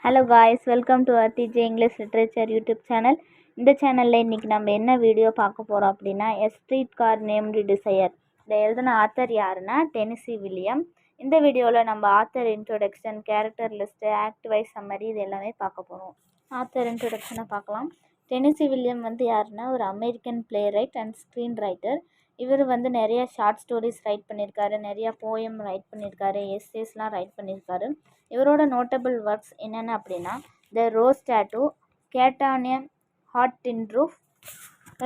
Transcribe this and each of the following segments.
Hello guys, welcome to RTJ English literature YouTube channel. இந்த சேனலில் இன்றைக்கி நம்ம என்ன வீடியோ பார்க்க போகிறோம் அப்படின்னா, a street car named desire. இதை எழுதின ஆத்தர் யாருன்னா டெனிசி வில்லியம். இந்த வீடியோவில் நம்ம author introduction, character list, act wise summary இது எல்லாமே பார்க்க போகிறோம். ஆத்தர் இன்ட்ரோடக்ஷனை பார்க்கலாம். டெனிசி வில்லியம் வந்து யாருன்னா ஒரு American play right and screen writer. இவர் வந்து நிறைய ஷார்ட் ஸ்டோரிஸ் ரைட் பண்ணியிருக்காரு, நிறையா போயம் ரைட் பண்ணியிருக்காரு, எஸ்ஸேஸ்லாம் ரைட் பண்ணியிருக்காரு. இவரோட நோட்டபிள் ஒர்க்ஸ் என்னென்ன அப்படின்னா, the rose tattoo, cat on a hot tin roof,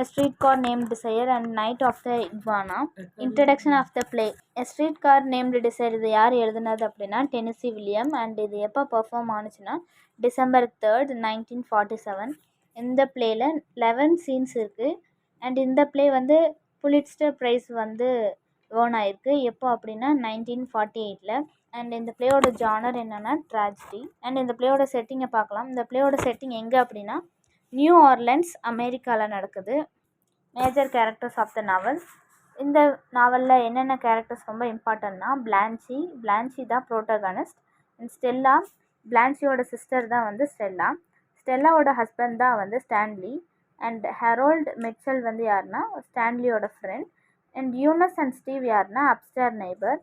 a street car named desire and night of the iguana, introduction of the play. A street car named desire இது யார் எழுதுனது அப்படின்னா Tennessee William. And இது எப்போ perform ஆனிச்சுன்னா December 3rd, 1947. இந்த பிளேயில் 11 scenes இருக்குது. And இந்த play வந்து புலிட்சர் ப்ரைஸ் வந்து ஏர்ன் ஆயிருக்கு. எப்போ அப்படின்னா 1948. அண்ட் இந்த பிளேயோட ஜானர் என்னென்னா ட்ராஜடி. அண்ட் இந்த பிளேயோட செட்டிங்கை பார்க்கலாம். இந்த பிளேயோட செட்டிங் எங்கே அப்படின்னா நியூ ஆர்லண்ட்ஸ், அமெரிக்காவில் நடக்குது. மேஜர் கேரக்டர்ஸ் ஆஃப் த நாவல். இந்த நாவலில் என்னென்ன கேரக்டர்ஸ் ரொம்ப இம்பார்ட்டன்னா, பிளான்சி தான் ப்ரோட்டகனிஸ்ட். அண்ட் ஸ்டெல்லா, பிளான்சியோட சிஸ்டர் தான் வந்து ஸ்டெல்லாவோட ஹஸ்பண்ட் தான் வந்து ஸ்டான்லி. அண்ட் ஹெரோல்ட் மிட்சல் வந்து யாருன்னா ஸ்டான்லியோட friend. And Eunice and Steve யாருன்னா அப்ஸ்டேர் நெய்பர்.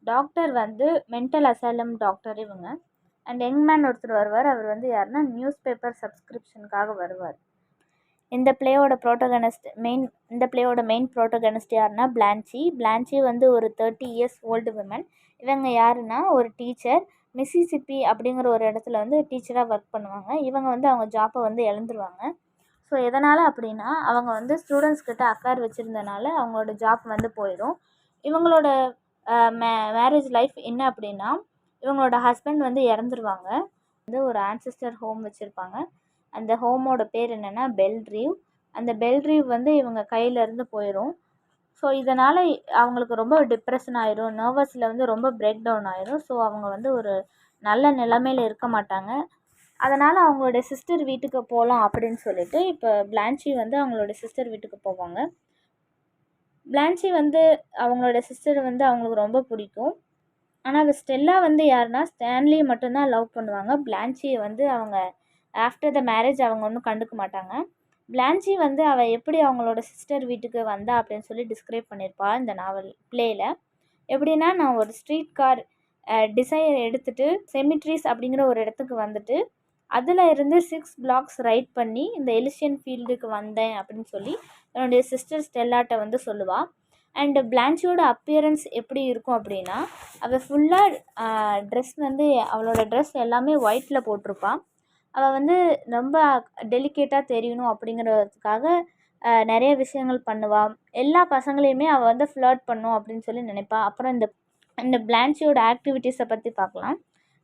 டாக்டர் வந்து மென்டல் அசைலம் டாக்டர் இவங்க. அண்ட் யங்மேன் ஒருத்தர் வருவார். அவர் வந்து யாருன்னா நியூஸ் பேப்பர் சப்ஸ்கிரிப்ஷனுக்காக வருவார். இந்த பிளேயோட மெயின் ப்ரோட்டகனிஸ்ட் யாருன்னா பிளான்சி வந்து ஒரு 30 years ஓல்டு விமன். இவங்க யாருன்னா ஒரு டீச்சர். மிசிசிப்பி அப்படிங்கிற ஒரு இடத்துல வந்து டீச்சராக ஒர்க் பண்ணுவாங்க. இவங்க வந்து அவங்க ஜாப்பை வந்து இழந்துருவாங்க. ஸோ எதனால் அப்படின்னா அவங்க வந்து ஸ்டூடெண்ட்ஸ் கிட்ட அஃபேர் வச்சுருந்தனால அவங்களோட ஜாப் வந்து போயிடும். இவங்களோட மேரேஜ் லைஃப் என்ன அப்படின்னா, இவங்களோட ஹஸ்பண்ட் வந்து இறந்துருவாங்க. வந்து ஒரு ஆன்செஸ்டர் ஹோம் வச்சுருப்பாங்க. அந்த ஹோமோட பேர் என்னென்னா பெல்ட்ரீவ். அந்த பெல்ட்ரீவ் வந்து இவங்க கையிலேருந்து போயிடும். ஸோ இதனால் அவங்களுக்கு ரொம்ப டிப்ரெஷன் ஆயிரும், நர்வஸில் வந்து ரொம்ப பிரேக் டவுன் ஆயிரும். ஸோ அவங்க வந்து ஒரு நல்ல நிலைமையில் இருக்க மாட்டாங்க. அதனால் அவங்களோட சிஸ்டர் வீட்டுக்கு போகலாம் அப்படின்னு சொல்லிட்டு இப்போ பிளான்சி வந்து அவங்களோட சிஸ்டர் வீட்டுக்கு போவாங்க. பிளான்சி வந்து அவங்களோட சிஸ்டர் வந்து அவங்களுக்கு ரொம்ப பிடிக்கும். ஆனால் ஸ்டெல்லா வந்து யாருன்னா ஸ்டான்லி மட்டும்தான் லவ் பண்ணுவாங்க. பிளான்சியை வந்து அவங்க ஆஃப்டர் த மேரேஜ் அவங்க ஒன்றும் கண்டுக்க மாட்டாங்க. பிளான்சி வந்து அவள் எப்படி அவங்களோட சிஸ்டர் வீட்டுக்கு வந்தா அப்படின்னு சொல்லி டிஸ்கிரைப் பண்ணியிருப்பா இந்த நாவல் பிளேயில். எப்படின்னா, நான் ஒரு ஸ்ட்ரீட் கார் டிசைர் எடுத்துகிட்டு செமிட்ரிஸ் அப்படிங்கிற ஒரு இடத்துக்கு வந்துட்டு அதில் இருந்து 6 blocks ரைட் பண்ணி இந்த எலிஷியன் ஃபீல்டுக்கு வந்தேன் அப்படின்னு சொல்லி என்னுடைய சிஸ்டர் ஸ்டெல்லாட்ட வந்து சொல்லுவாள். அண்டு பிளான்சியோட அப்பியரன்ஸ் எப்படி இருக்கும் அப்படின்னா, அவள் ஃபுல்லாக ட்ரெஸ் வந்து அவளோட ட்ரெஸ் எல்லாமே ஒயிட்டில் போட்டிருப்பாள். அவள் வந்து ரொம்ப டெலிகேட்டாக தெரியணும் அப்படிங்கிறதுக்காக நிறைய விஷயங்கள் பண்ணுவாள். எல்லா பசங்களையுமே அவள் வந்து ஃப்ளர்ட் பண்ணும் அப்படின்னு சொல்லி நினைப்பாள். அப்புறம் இந்த பிளான்சியோட ஆக்டிவிட்டீஸை பற்றி பார்க்கலாம்.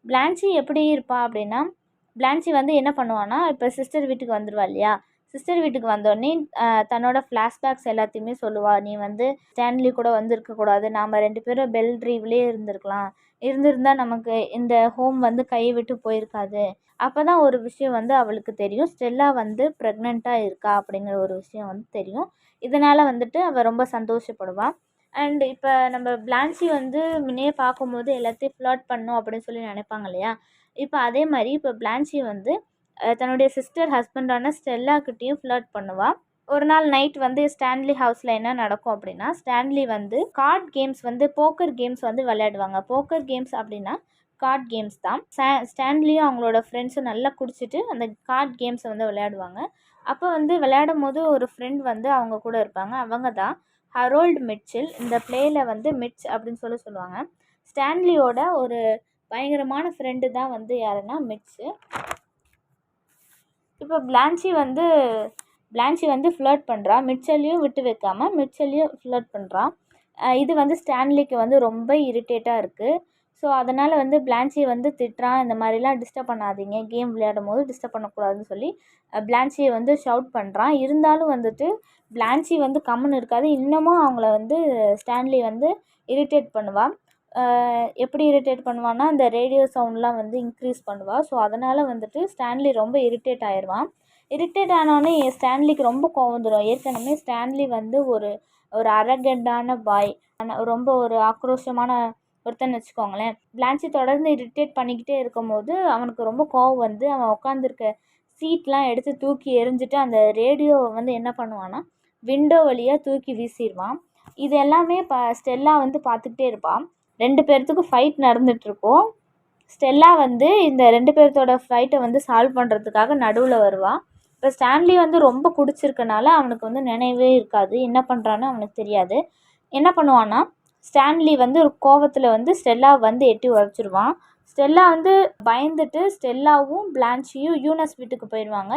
பிளான்சி எப்படி இருப்பாள் அப்படின்னா, பிளான்சி வந்து என்ன பண்ணுவான்னா, இப்போ சிஸ்டர் வீட்டுக்கு வந்துடுவா இல்லையா, சிஸ்டர் வீட்டுக்கு வந்தோடனே தன்னோட ஃப்ளாஷ்பேக்ஸ் எல்லாத்தையுமே சொல்லுவாள். நீ வந்து ஸ்டான்லி கூட வந்திருக்கக்கூடாது, நாம் 2 பேரும் பெல்ட்ரீவ்லேயே இருந்திருந்தால் நமக்கு இந்த ஹோம் வந்து கையை விட்டு போயிருக்காது. அப்போ தான் ஒரு விஷயம் வந்து அவளுக்கு தெரியும், ஸ்டெல்லா வந்து ப்ரெக்னெண்ட்டாக இருக்கா அப்படிங்கிற ஒரு விஷயம் வந்து தெரியும். இதனால் வந்துட்டு அவள் ரொம்ப சந்தோஷப்படுவாள். அண்ட் இப்போ நம்ம பிளான்சி வந்து முன்னையே பார்க்கும்போது எல்லாத்தையும் ஃப்ளர்ட் பண்ணணும் அப்படின்னு சொல்லி நினைப்பாங்க இல்லையா, இப்போ அதே மாதிரி இப்போ பிளான்சி வந்து தன்னுடைய சிஸ்டர் ஹஸ்பண்டான ஸ்டெல்லாக்கிட்டேயும் ஃப்ளர்ட் பண்ணுவாள். ஒரு நாள் நைட் வந்து ஸ்டான்லி ஹவுஸில் என்ன நடக்கும் அப்படின்னா, ஸ்டான்லி வந்து கார்ட் கேம்ஸ் வந்து போக்கர் கேம்ஸ் வந்து விளையாடுவாங்க. போக்கர் கேம்ஸ் அப்படின்னா கார்ட் கேம்ஸ் தான். ஸ்டான்லியும் அவங்களோட ஃப்ரெண்ட்ஸும் நல்லா குடிச்சிட்டு அந்த கார்ட் கேம்ஸை வந்து விளையாடுவாங்க. அப்போ வந்து விளையாடும் போது ஒரு ஃப்ரெண்ட் வந்து அவங்க கூட இருப்பாங்க. அவங்க தான் ஹரோல்ட் மிட்சல். இந்த பிளேயில் வந்து மிட்ச் அப்படின்னு சொல்லுவாங்க. ஸ்டான்லியோட ஒரு பயங்கரமான ஃப்ரெண்டு தான் வந்து யாருன்னா மிட்ச்சு. இப்போ பிளான்சி வந்து ஃப்ளர்ட் பண்ணுறா. மிட்சல்லையும் விட்டு வைக்காமல் மிட்சல்லையும் ஃப்ளர்ட் பண்ணுறான். இது வந்து ஸ்டான்லிக்கு வந்து ரொம்ப இரிட்டேட்டாக இருக்குது. ஸோ அதனால் வந்து பிளான்சியை வந்து திட்டுறான், இந்த மாதிரிலாம் டிஸ்டர்ப் பண்ணாதீங்க, கேம் விளையாடும் போது டிஸ்டர்ப் பண்ணக்கூடாதுன்னு சொல்லி பிளான்சியை வந்து ஷவுட் பண்ணுறான். இருந்தாலும் வந்துட்டு பிளான்சி வந்து கம்முன்னு இருக்காது. இன்னமும் அவங்கள வந்து ஸ்டான்லி வந்து இரிட்டேட் பண்ணுவாள். எப்படி இரிட்டேட் பண்ணுவான்னா, அந்த ரேடியோ சவுண்ட்லாம் வந்து இன்க்ரீஸ் பண்ணுவாள். ஸோ அதனால் வந்துட்டு ஸ்டான்லி ரொம்ப இரிட்டேட் ஆயிடுவான். இரிட்டேட் ஆனோடனே ஸ்டான்லிக்கு ரொம்ப கோவம் வந்துடும். ஏற்கனவே ஸ்டான்லி வந்து ஒரு அரகண்டான பாய், ரொம்ப ஒரு ஆக்ரோஷமான ஒருத்தன்னு வச்சுக்கோங்களேன். பிளான்ச்சி தொடர்ந்து இரிட்டேட் பண்ணிக்கிட்டே இருக்கும்போது அவனுக்கு ரொம்ப கோவம் வந்து அவன் உட்காந்துருக்க சீட்லாம் எடுத்து தூக்கி எறிஞ்சிட்டு அந்த ரேடியோவை வந்து என்ன பண்ணுவான்னா விண்டோ வழியாக தூக்கி வீசிடுவான். இது எல்லாமே ஸ்டெல்லா வந்து பார்த்துக்கிட்டே இருப்பான். 2 பேர்த்துக்கும் ஃபைட் நடந்துகிட்ருக்கும். ஸ்டெல்லா வந்து இந்த 2 பேர்த்தோட ஃபைட்டை வந்து சால்வ் பண்ணுறதுக்காக நடுவில் வருவான். இப்போ ஸ்டான்லி வந்து ரொம்ப குடிச்சிருக்கனால அவனுக்கு வந்து நினைவே இருக்காது, என்ன பண்ணுறான்னு அவனுக்கு தெரியாது. என்ன பண்ணுவான்னா ஸ்டான்லி வந்து ஒரு கோவத்தில் வந்து ஸ்டெல்லா வந்து எட்டி உதச்சிருவான். ஸ்டெல்லா வந்து பயந்துட்டு ஸ்டெல்லாவும் பிளான்ச்சியும் யூனஸ் வீட்டுக்கு போயிடுவாங்க.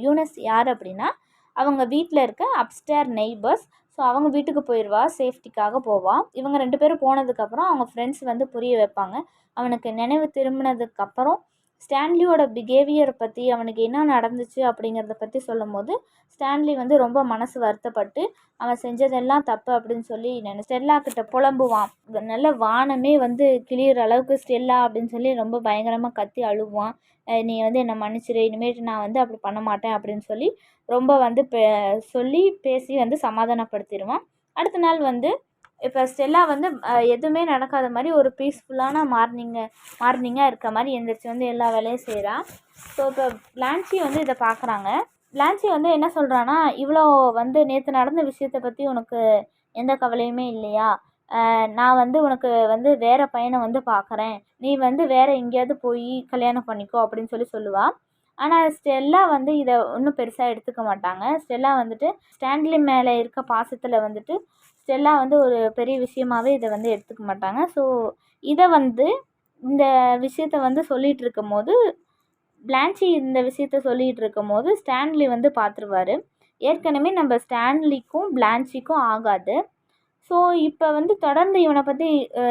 யூனஸ் யார் அப்படின்னா அவங்க வீட்டில் இருக்க அப்ஸ்டேர் நெய்பர்ஸ். ஸோ அவங்க வீட்டுக்கு போயிடுவா, சேஃப்டிக்காக போவாள். இவங்க 2 பேரும் போனதுக்கப்புறம் அவங்க ஃப்ரெண்ட்ஸ் வந்து புரிய வைப்பாங்க. அவனுக்கு நினைவு திரும்பினதுக்கப்புறம் ஸ்டான்லியோட பிஹேவியரை பற்றி அவனுக்கு என்ன நடந்துச்சு அப்படிங்கிறத பற்றி சொல்லும் போது ஸ்டான்லி வந்து ரொம்ப மனசு வருத்தப்பட்டு அவன் செஞ்சதெல்லாம் தப்பு அப்படின்னு சொல்லி ஸ்டெல்லா கிட்ட புலம்புவான். நல்ல வானமே வந்து கிளியிற அளவுக்கு ஸ்டெல்லா அப்படின்னு சொல்லி ரொம்ப பயங்கரமாக கத்தி அழுவான். நீ வந்து என்னை மன்னிச்சிரு, இனிமேட்டு நான் வந்து அப்படி பண்ண மாட்டேன் அப்படின்னு சொல்லி ரொம்ப வந்து சொல்லி பேசி வந்து சமாதானப்படுத்திடுவான். அடுத்த நாள் வந்து இப்போ ஸ்டெல்லா வந்து எதுவுமே நடக்காத மாதிரி ஒரு பீஸ்ஃபுல்லான மார்னிங்காக இருக்க மாதிரி எந்திரிச்சு வந்து எல்லா வேலையும் செய்கிறான். ஸோ இப்போ பிளான்ச்சி வந்து இதை பார்க்குறாங்க. பிளான்ச்சி வந்து என்ன சொல்கிறான்னா, இவ்வளோ வந்து நேற்று நடந்த விஷயத்தை பற்றி உனக்கு எந்த கவலையுமே இல்லையா? நான் வந்து உனக்கு வந்து வேறு பையனை வந்து பார்க்குறேன், நீ வந்து வேறு எங்கேயாவது போய் கல்யாணம் பண்ணிக்கோ அப்படின்னு சொல்லுவாள். ஆனால் ஸ்டெல்லா வந்து இதை ஒன்றும் பெருசாக எடுத்துக்க மாட்டாங்க. ஸ்டெல்லா வந்துட்டு ஸ்டான்லி மேலே இருக்க பாசத்தில் வந்துட்டு ஸ்டெல்லா வந்து ஒரு பெரிய விஷயமாகவே இதை வந்து எடுத்துக்க மாட்டாங்க. ஸோ இதை வந்து இந்த விஷயத்த வந்து சொல்லிகிட்டு இருக்கும் போது பிளான்ச்சி இந்த விஷயத்த சொல்லிகிட்டு இருக்கும் போது ஸ்டான்லி வந்து பார்த்துருவார். ஏற்கனவே நம்ம ஸ்டான்லிக்கும் பிளான்ச்சிக்கும் ஆகாது. ஸோ இப்போ வந்து தொடர்ந்து இவனை பற்றி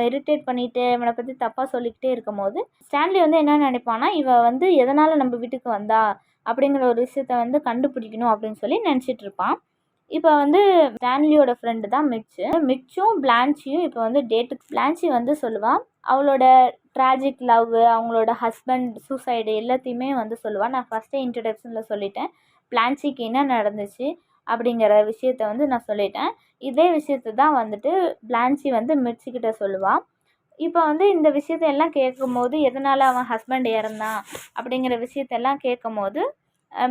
இரிட்டேட் பண்ணிவிட்டு இவனை பற்றி தப்பாக சொல்லிக்கிட்டே இருக்கும் போது ஸ்டான்லி வந்து என்ன நினைப்பான்னா, இவன் வந்து எதனால் நம்ம வீட்டுக்கு வந்தா அப்படிங்கிற ஒரு விஷயத்த வந்து கண்டுபிடிக்கணும் அப்படின்னு சொல்லி நினச்சிட்டு இருப்பான். இப்போ வந்து ஸ்டான்லியோட ஃப்ரெண்டு தான் மிச்சும் பிளான்ச்சியும் இப்போ வந்து பிளான்ச்சி வந்து சொல்லுவாள் அவளோட ட்ராஜிக் லவ், அவங்களோட ஹஸ்பண்ட் சூசைடு எல்லாத்தையுமே வந்து சொல்லுவாள். நான் ஃபஸ்ட்டே இன்ட்ரடக்ஷனில் சொல்லிட்டேன் பிளான்ச்சிக்கு என்ன நடந்துச்சு அப்படிங்கிற விஷயத்த வந்து நான் சொல்லிட்டேன். இதே விஷயத்த தான் வந்துட்டு பிளான்ச்சி வந்து மிச்சுக்கிட்ட சொல்லுவாள். இப்போ வந்து இந்த விஷயத்தையெல்லாம் கேட்கும்போது எதனால் அவன் ஹஸ்பண்ட் இறந்தான் அப்படிங்கிற விஷயத்தெல்லாம் கேட்கும்போது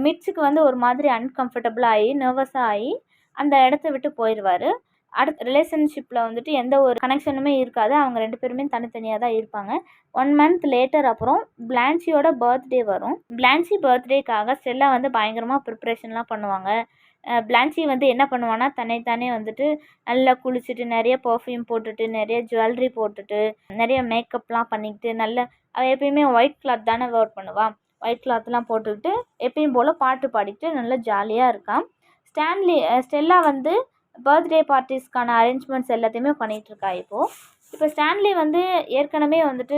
மிட்ஸுக்கு வந்து ஒரு மாதிரி அன்கம்ஃபர்டபுளாக ஆகி நர்வஸாக ஆகி அந்த இடத்த விட்டு போயிடுவார். அடுத்த ரிலேஷன்ஷிப்பில் வந்துட்டு எந்த ஒரு கனெக்ஷனுமே இருக்காது. அவங்க 2 பேருமே தனித்தனியாக தான் இருப்பாங்க. 1 மந்த் லேட்டர் அப்புறம் பிளான்ச்சியோட பர்த்டே வரும். பிளான்ச்சி பர்த்டேக்காக ஸ்டெல்லா வந்து பயங்கரமாக ப்ரிப்ரேஷன்லாம் பண்ணுவாங்க. பிளான்ச்சி வந்து என்ன பண்ணுவான்னா தன்னைத்தானே வந்துட்டு நல்லா குளிச்சுட்டு நிறைய பர்ஃப்யூம் போட்டுட்டு நிறைய ஜுவல்லரி போட்டுட்டு நிறைய மேக்கப்லாம் பண்ணிக்கிட்டு அவள் எப்பயுமே ஒயிட் கிளாத் தானே வேர் பண்ணுவாள். ஒயிட் கிளாத்லாம் போட்டுக்கிட்டு எப்பயும் போல் பாட்டு பாடிக்கிட்டு நல்லா ஜாலியாக இருக்கான். ஸ்டெல்லா வந்து பர்த்டே பார்ட்டிஸ்க்கான அரேஞ்ச்மெண்ட்ஸ் எல்லாத்தையுமே பண்ணிகிட்ருக்கா. இப்போ ஸ்டான்லி வந்து ஏற்கனவே வந்துட்டு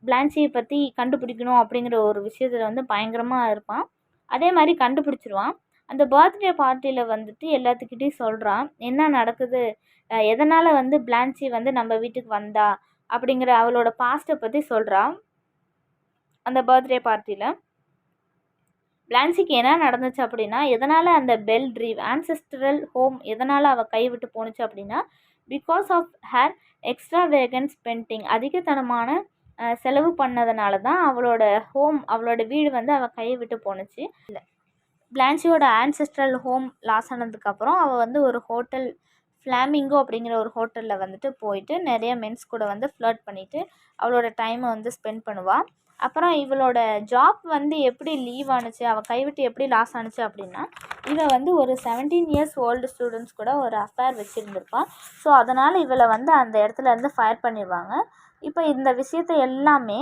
பிளான்ச்சியை பற்றி கண்டுபிடிக்கணும் அப்படிங்கிற ஒரு விஷயத்தில் வந்து பயங்கரமாக இருப்பான். அதே மாதிரி கண்டுபிடிச்சிருவான். அந்த பர்த்டே பார்ட்டியில் வந்துட்டு எல்லாத்துக்கிட்டையும் சொல்கிறான் என்ன நடக்குது, எதனால் வந்து பிளான்ச்சி வந்து நம்ம வீட்டுக்கு வந்தா அப்படிங்கிற அவளோட பாஸ்ட்டை பற்றி சொல்கிறான். அந்த பர்த்டே பார்ட்டியில் பிளான்ச்சிக்கு என்ன நடந்துச்சு அப்படின்னா, எதனால் அந்த பெல் ட்ரீவ் ஆன்செஸ்ட்ரல் ஹோம் எதனால் அவள் கைவிட்டு போணுச்சு அப்படின்னா, பிகாஸ் ஆஃப் ஹேர் எக்ஸ்ட்ராவேகன்ட் ஸ்பெண்டிங் அதிகத்தனமான செலவு பண்ணதுனால தான் அவளோட வீடு வந்து அவள் கையை விட்டு போணுச்சு. பிளான்ச்சியோட ஆன்செஸ்ட்ரல் ஹோம் லாஸ் ஆனதுக்கப்புறம் அவள் வந்து ஒரு ஹோட்டல் ஃப்ளாமிங்கோ அப்படிங்கிற ஒரு ஹோட்டலில் வந்துட்டு போயிட்டு நிறைய மென்ஸ் கூட வந்து ஃப்ளர்ட் பண்ணிவிட்டு அவளோட டைமை வந்து ஸ்பெண்ட் பண்ணுவாள். அப்புறம் இவளோட ஜாப் வந்து எப்படி லீவ் ஆணுச்சு, அவள் கைவிட்டு எப்படி லாஸ் ஆணுச்சு அப்படின்னா, இவள் வந்து ஒரு 17 இயர்ஸ் ஓல்டு ஸ்டூடெண்ட்ஸ் கூட ஒரு அஃபேர் வச்சுருந்துருப்பாள். ஸோ அதனால் இவளை வந்து அந்த இடத்துல இருந்து ஃபயர் பண்ணிடுவாங்க. இப்போ இந்த விஷயத்தை எல்லாமே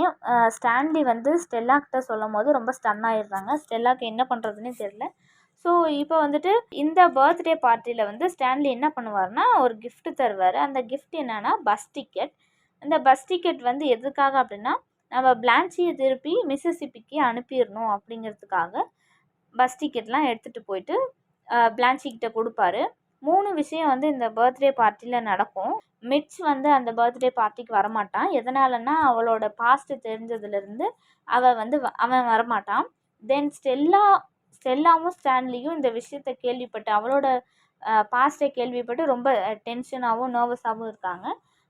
ஸ்டான்லி வந்து ஸ்டெல்லா கிட்ட சொல்லும் போது ரொம்ப ஸ்டன் ஆகிடுறாங்க. ஸ்டெல்லாவுக்கு என்ன பண்ணுறதுன்னே தெரியல. ஸோ இப்போ வந்துட்டு இந்த பர்த்டே பார்ட்டியில் வந்து ஸ்டான்லி என்ன பண்ணுவார்னா ஒரு கிஃப்ட் தருவார். அந்த கிஃப்ட் என்னென்னா பஸ் டிக்கெட். அந்த பஸ் டிக்கெட் வந்து எதுக்காக அப்படின்னா, நம்ம பிளான்ச்சியை திருப்பி மிசிசிப்பிக்கு அனுப்பிடணும் அப்படிங்கிறதுக்காக பஸ் டிக்கெட்லாம் எடுத்துகிட்டு போயிட்டு பிளான்ச்சிக்கிட்ட கொடுப்பாரு. 3 விஷயம் வந்து இந்த பர்த்டே பார்ட்டியில் நடக்கும். மிட்ச் வந்து அந்த பர்த்டே பார்ட்டிக்கு வரமாட்டான். எதனாலன்னா அவளோட பாஸ்ட்டு தெரிஞ்சதுலேருந்து அவன் வரமாட்டான். தென் ஸ்டெல்லாவும் ஸ்டான்லியும் இந்த விஷயத்தை கேள்விப்பட்டு அவளோட பாஸ்ட்டை கேள்விப்பட்டு ரொம்ப டென்ஷனாகவும் நர்வஸாகவும் இருக்காங்க.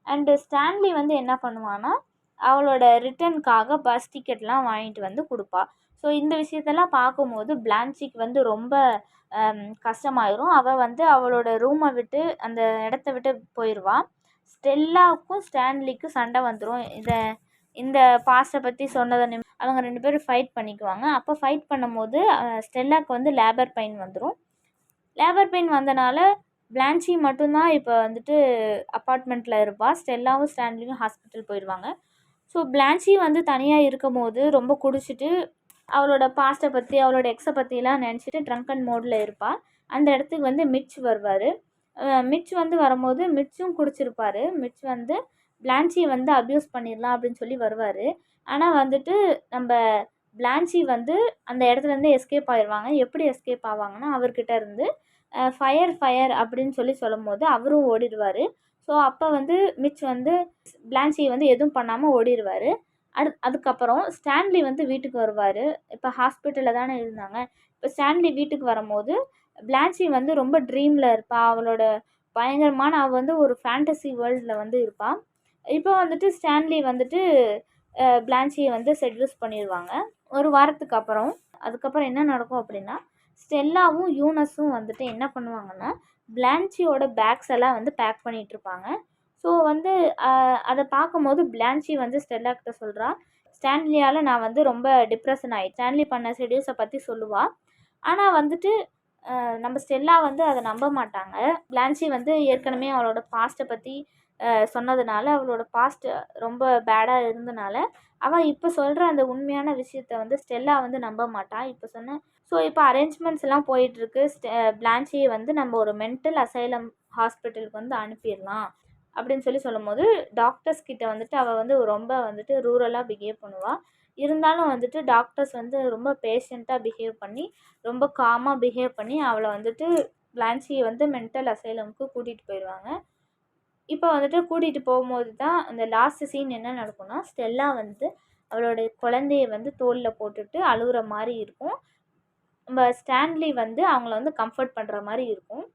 அண்டு ஸ்டான்லி வந்து என்ன பண்ணுவான்னா அவளோட ரிட்டர்னுக்காக பஸ் டிக்கெட்லாம் வாங்கிட்டு வந்து கொடுப்பா. ஸோ இந்த விஷயத்தெல்லாம் பார்க்கும்போது பிளான்ச்சிக்கு வந்து ரொம்ப கஷ்டமாயிரும். அவள் வந்து அவளோட ரூமை விட்டு அந்த இடத்த விட்டு போயிடுவா. ஸ்டெல்லாவுக்கும் ஸ்டான்லிக்கும் சண்டை வந்துடும். இந்த பாஸ்ட்டை பற்றி சொன்னதை அவங்க 2 பேரும் ஃபைட் பண்ணிக்குவாங்க. அப்போ ஃபைட் பண்ணும்போது ஸ்டெல்லாவுக்கு வந்து லேபர் பெயின் வந்துடும். லேபர் பெயின் வந்தனால பிளான்ச்சி மட்டும்தான் இப்போ வந்துட்டு அப்பார்ட்மெண்ட்டில் இருப்பாள். ஸ்டெல்லாவும் ஸ்டான்லியும் ஹாஸ்பிட்டல் போயிடுவாங்க. ஸோ பிளான்ச்சி வந்து தனியாக இருக்கும் போது ரொம்ப குடிச்சிட்டு அவளோட பாஸ்ட்டை பற்றி அவளோட எக்ஸை பற்றிலாம் நினச்சிட்டு ட்ரங்கன் மோடில் இருப்பாள். அந்த இடத்துக்கு வந்து மிட்ச் வருவார். மிட்ச் வந்து வரும்போது மிட்ச்சும் குடிச்சிருப்பார். மிட்ச் வந்து பிளான்ச்சியை வந்து அப்யூஸ் பண்ணிடலாம் அப்படின்னு சொல்லி வருவார். ஆனால் வந்துட்டு நம்ம பிளான்ச்சி வந்து அந்த இடத்துலேருந்து எஸ்கேப் ஆயிடுவாங்க. எப்படி எஸ்கேப் ஆவாங்கன்னா அவர்கிட்ட இருந்து ஃபயர் அப்படின்னு சொல்லும்போது அவரும் ஓடிடுவார். ஸோ அப்போ வந்து மிட்ச் வந்து பிளான்ச்சியை வந்து எதுவும் பண்ணாமல் ஓடிடுவார். அதுக்கப்புறம் ஸ்டான்லி வந்து வீட்டுக்கு வருவார். இப்போ ஹாஸ்பிட்டலில் தானே இருந்தாங்க. இப்போ ஸ்டான்லி வீட்டுக்கு வரும்போது பிளான்ச்சி வந்து ரொம்ப ட்ரீமில் இருப்பாள். அவளோட பயங்கரமான அவள் வந்து ஒரு ஃபேண்டசி வேர்ல்டில் வந்து இருப்பாள். இப்போ வந்துட்டு ஸ்டான்லி வந்துட்டு பிளான்ச்சியை வந்து செட்யூஸ் பண்ணிடுவாங்க. ஒரு வாரத்துக்கு அப்புறம் அதுக்கப்புறம் என்ன நடக்கும் அப்படின்னா ஸ்டெல்லாவும் யூனஸும் வந்துட்டு என்ன பண்ணுவாங்கன்னா பிளான்ச்சியோட பேக்ஸ் எல்லாம் வந்து பேக் பண்ணிகிட்ருப்பாங்க. ஸோ வந்து அதை பார்க்கும்போது பிளான்ச்சி வந்து ஸ்டெல்லா கிட்ட சொல்கிறா, ஸ்டான்லியால் நான் வந்து ரொம்ப டிப்ரெஷன் ஆகிட்டேன். ஸ்டான்லி பண்ண செடியூஸை பற்றி சொல்லுவாள். ஆனால் வந்துட்டு நம்ம ஸ்டெல்லா வந்து அதை நம்ப மாட்டாங்க. பிளான்ச்சி வந்து ஏற்கனவே அவளோட பாஸ்ட்டை பற்றி சொன்னதுனால அவளோட பாஸ்ட் ரொம்ப பேடாக இருந்தனால அவள் இப்போ சொல்கிற அந்த உண்மையான விஷயத்த வந்து ஸ்டெல்லா வந்து நம்ப மாட்டாள். இப்போ சொன்ன ஸோ இப்போ அரேஞ்ச்மெண்ட்ஸ் எல்லாம் போயிட்டுருக்கு. பிளான்ச்சியை வந்து நம்ம ஒரு மென்டல் அசைலம் ஹாஸ்பிட்டலுக்கு வந்து அனுப்பிடலாம் அப்படின்னு சொல்லும்போது டாக்டர்ஸ் கிட்ட வந்துட்டு அவள் வந்து ரொம்ப வந்துட்டு ரூரலாக பிஹேவ் பண்ணுவாள். இருந்தாலும் வந்துட்டு டாக்டர்ஸ் வந்து ரொம்ப பேஷண்ட்டாக பிஹேவ் பண்ணி ரொம்ப காமாக பிஹேவ் பண்ணி அவளை வந்துட்டு பிளான்ச்சியை வந்து மென்டல் அசைலமுக்கு கூட்டிகிட்டு போயிடுவாங்க. இப்போ வந்துட்டு கூட்டிகிட்டு போகும்போது தான் அந்த லாஸ்ட் சீன் என்ன நடக்கும்னா ஸ்டெல்லா வந்து அவளுடைய குழந்தைய வந்து தோளில் போட்டுட்டு அழுகுற மாதிரி இருக்கும். நம்ம ஸ்டான்லி வந்து அவங்கள வந்து கம்ஃபர்ட் பண்ணுற மாதிரி இருக்கும்.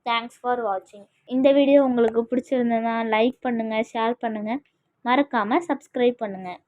தேங்க்ஸ் ஃபார் வாட்சிங். இந்த வீடியோ உங்களுக்கு பிடிச்சிருந்ததுன்னா லைக் பண்ணுங்கள், ஷேர் பண்ணுங்கள், மறக்காமல் சப்ஸ்கிரைப் பண்ணுங்கள்.